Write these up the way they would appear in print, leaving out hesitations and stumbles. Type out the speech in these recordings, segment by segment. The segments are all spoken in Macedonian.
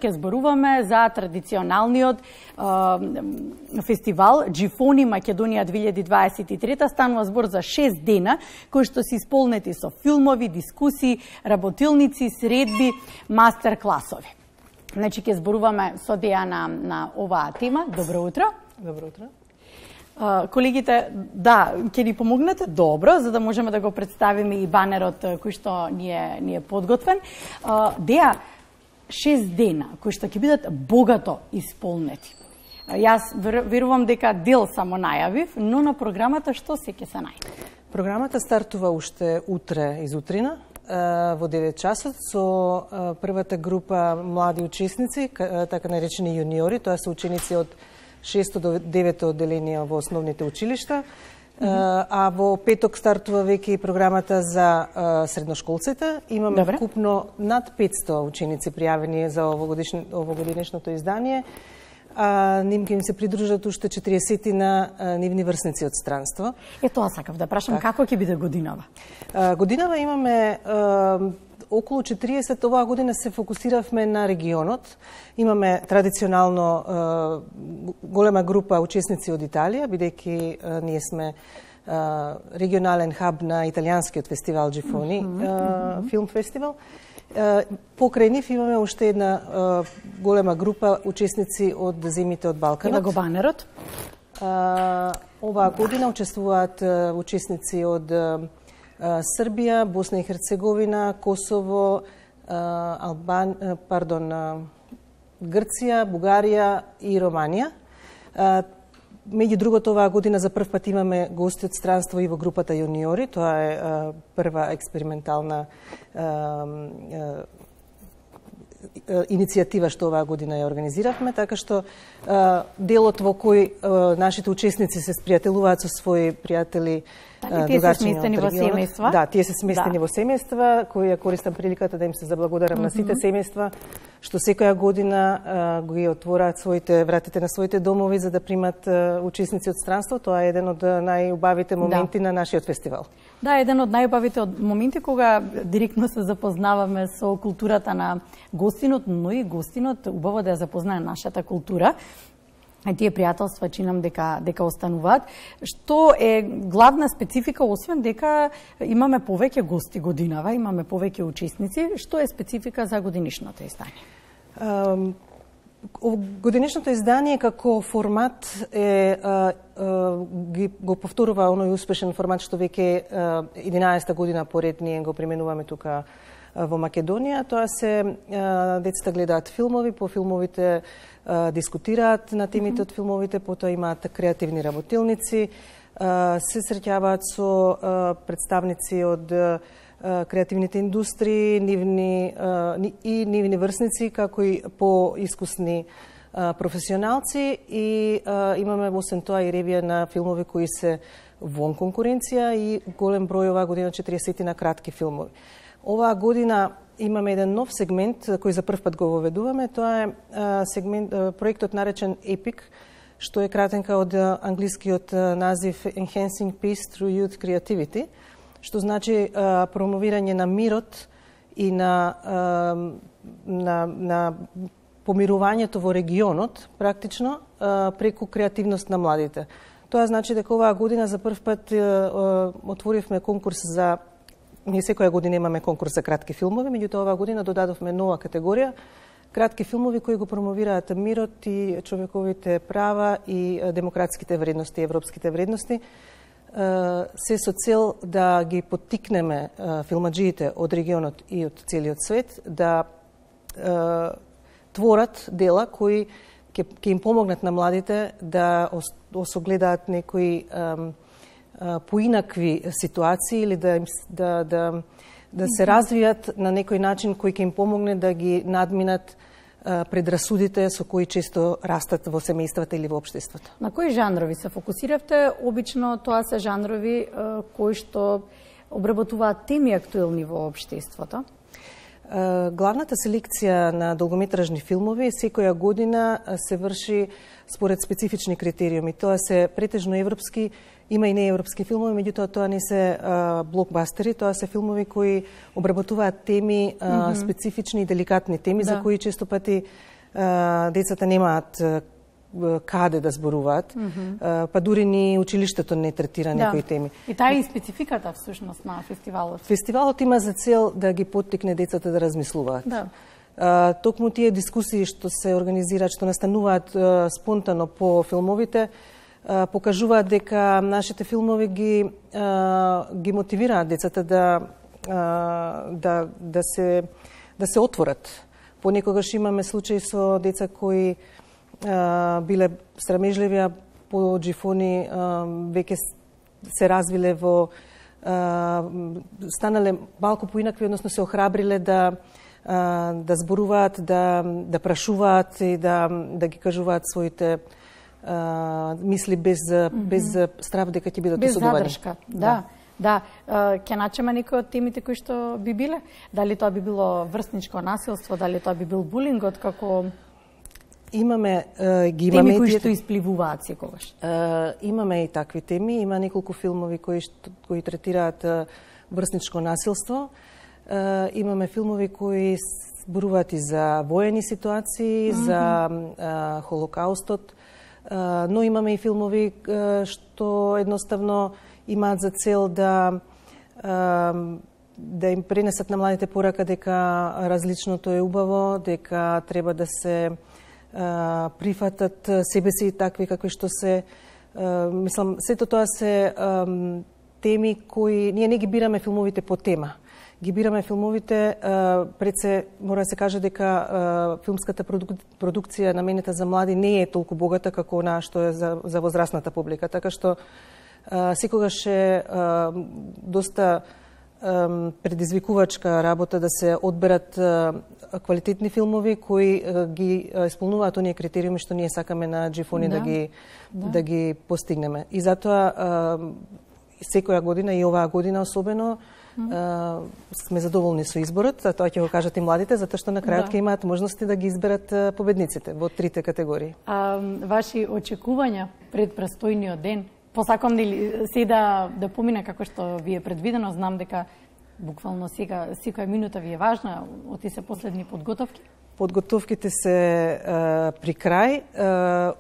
ќе зборуваме за традиционалниот фестивал Джифони Македонија 2023. Станува збор за 6 дена, кои што се исполнети со филмови, дискусии, работилници, средби, мастер-класови. Значи, ќе зборуваме со Деја на оваа тема. Добро утро. Добро утро. Колегите, да, ќе ни помогнете добро, за да можеме да го представиме и банерот кој што ни е подготвен. Деја, 6 дена кои што ќе бидат богато исполнети. Јас верувам дека дел само најавив, но на програмата што се ќе се најде? Програмата стартува уште утре изутрина во 9 часот со првата група млади учесници, така наречени јуниори, тоа се ученици од 6 до 9 одделенија во основните училишта, а во петок стартува веќе и програмата за средношколците. Имаме вкупно над 500 ученици пријавени за овогодишното издание. Ним ќе им се придружат уште 40 на нивни врсници од странство. Тоа сакав да прашам, како ќе биде годинава? Годинава имаме околу 40, оваа година се фокусиравме на регионот. Имаме традиционално голема група учесници од Италија, бидејќи ние сме регионален хаб на италијанскиот фестивал Джифони, филм фестивал. Покрај нив имаме уште една голема група учесници од земјите од Балканот. Ева го банерот. Оваа година учествуваат учесници од Србија, Босна и Херцеговина, Косово, Грција, Бугарија и Романија. Меѓу другото, оваа година за прв пат имаме гости од странство и во групата јуниори. Тоа е прва експериментална иницијатива што оваа година ја организиравме, така што делот во кој нашите учесници се спријателуваат со своји пријатели, тие се сместени во семејства. Да, тие се сместени во семејства, кои ја користам приликата да им се заблагодарам на сите семејства што секоја година ги отвораат вратите на своите домови за да примат учесници од странство. Тоа е еден од најубавите моменти на нашиот фестивал. Да, еден од најубавите моменти кога директно се запознаваме со културата на гостинот, но и гостинот убаво да ја запознае нашата култура. Тие пријателства чинам дека остануваат. Што е главна специфика, освен дека имаме повеќе гости годинава, имаме повеќе учесници, што е специфика за годинишното издание? Годинишното издание како формат го повторува оној успешен формат што веќе 11-та година поред ние го применуваме тука во Македонија. Тоа се децата гледаат филмови, по филмовите дискутираат на темите од филмовите, потоа имаат креативни работилници, се среќаваат со представници од креативните индустрии, нивни врсници, како и поискусни професионалци, и имаме освен тоа и ревија на филмови кои се вон конкуренција и голем број оваа година 40 на кратки филмови. Оваа година имаме еден нов сегмент кој за прв пат го воведуваме. Тоа е проектот наречен EPIC, што е кратенка од англискиот назив Enhancing Peace Through Youth Creativity, што значи промовирање на мирот и на помирувањето во регионот, практично, преку креативност на младите. Тоа значи дека оваа година за прв пат отворивме конкурс за... Ние секоја година имаме конкурс за кратки филмови, меѓутоа оваа година додадовме нова категорија кратки филмови кои го промовираат мирот и човековите права и демократските вредности, европските вредности, се со цел да ги поттикнеме филмаджиите од регионот и од целиот свет да творат дела кои ќе им помогнат на младите да осогледаат некои поинакви ситуации или да се развијат на некој начин кој ќе им помогне да ги надминат предрасудите со кои често растат во семејствата или во општеството. На кои жанрови се фокусиравте? Обично тоа се жанрови кои што обработуваат теми актуелни во општеството. Главната селекција на долгометражни филмови секоја година се врши според специфични критериуми. Тоа се претежно европски Има и неевропски филмови, меѓутоа тоа не се блокбастери, тоа се филмови кои обработуваат теми, специфични и деликатни теми, за кои често пати децата немаат каде да зборуваат, па дури ни училиштето не третира некои теми. И таа е и спецификата всушност на фестивалот. Фестивалот има за цел да ги поттикне децата да размислуваат. Токму тие дискусии што се организираат, што настануваат спонтано по филмовите, покажуваат дека нашите филмови ги мотивираат децата да се отворат. Понекогаш имаме случаи со деца кои биле срамежливи, а по джифони веќе се развиле станале малку поинакви, односно се охрабриле да зборуваат, да прашуваат и да ги кажуваат своите мисли без страв дека ќе бидат осудувани. Без задршка, да. Ќе начнеме некои од темите кои што би биле? Дали тоа би било врсничко насилство, дали тоа би бил булингот, како... Имаме теми кои што испливуваат секогаш. Имаме и такви теми, има неколку филмови кои третираат врсничко насилство. Имаме филмови кои зборуваат и за воени ситуации, за Холокаустот, но имаме и филмови што едноставно имаат за цел да им пренесат на младите порака дека различното е убаво, дека треба да се прифатат себе си такви какви што се. Мислам, сето тоа се теми кои ние не ги бираме филмовите по тема. Ги бираме филмовите, пред се мора да се каже дека филмската продукција наменета за млади не е толку богата како она што е за возрастната публика, така што секогаш е доста предизвикувачка работа да се одберат квалитетни филмови кои ги исполнуваат оние критериуми што ние сакаме на джифони да ги постигнеме. И затоа секоја година и оваа година особено сме задоволни со изборот, а тоа ќе го кажат и младите, затоа што на крајот ќе имаат можности да ги изберат победниците во трите категории. Ваши очекувања пред престојниот ден? Посакам се да помине како што ви е предвидено, знам дека буквално сега секоја минута ви е важна, оти се последни подготовки? Подготовките се при крај.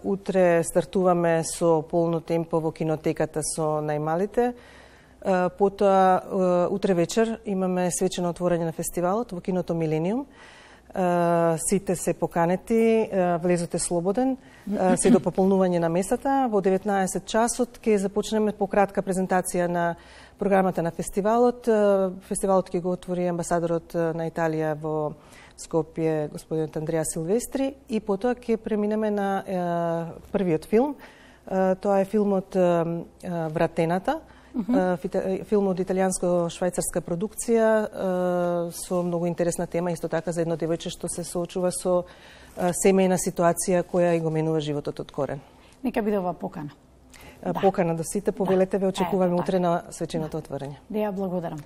Утре стартуваме со полно темпо во кинотеката со најмалите. Потоа, утре вечер имаме свечено отворање на фестивалот во киното Милениум. Сите се поканети, влезот е слободен, се до пополнување на местата. Во 19 часот ќе започнеме пократка презентација на програмата на фестивалот. Фестивалот ќе го отвори амбасадорот на Италија во Скопје, господинот Андреа Силвестри, и потоа ќе преминеме на првиот филм. Тоа е филмот Вратената, филм од италијанско-швајцарска продукција со многу интересна тема, исто така за едно девојче што се соочува со семејна ситуација која и го менува животот од корен. Нека биде ова покана. Покана до сите, повелете ве, очекуваме утре на свеченото отворање. Да ја благодарам.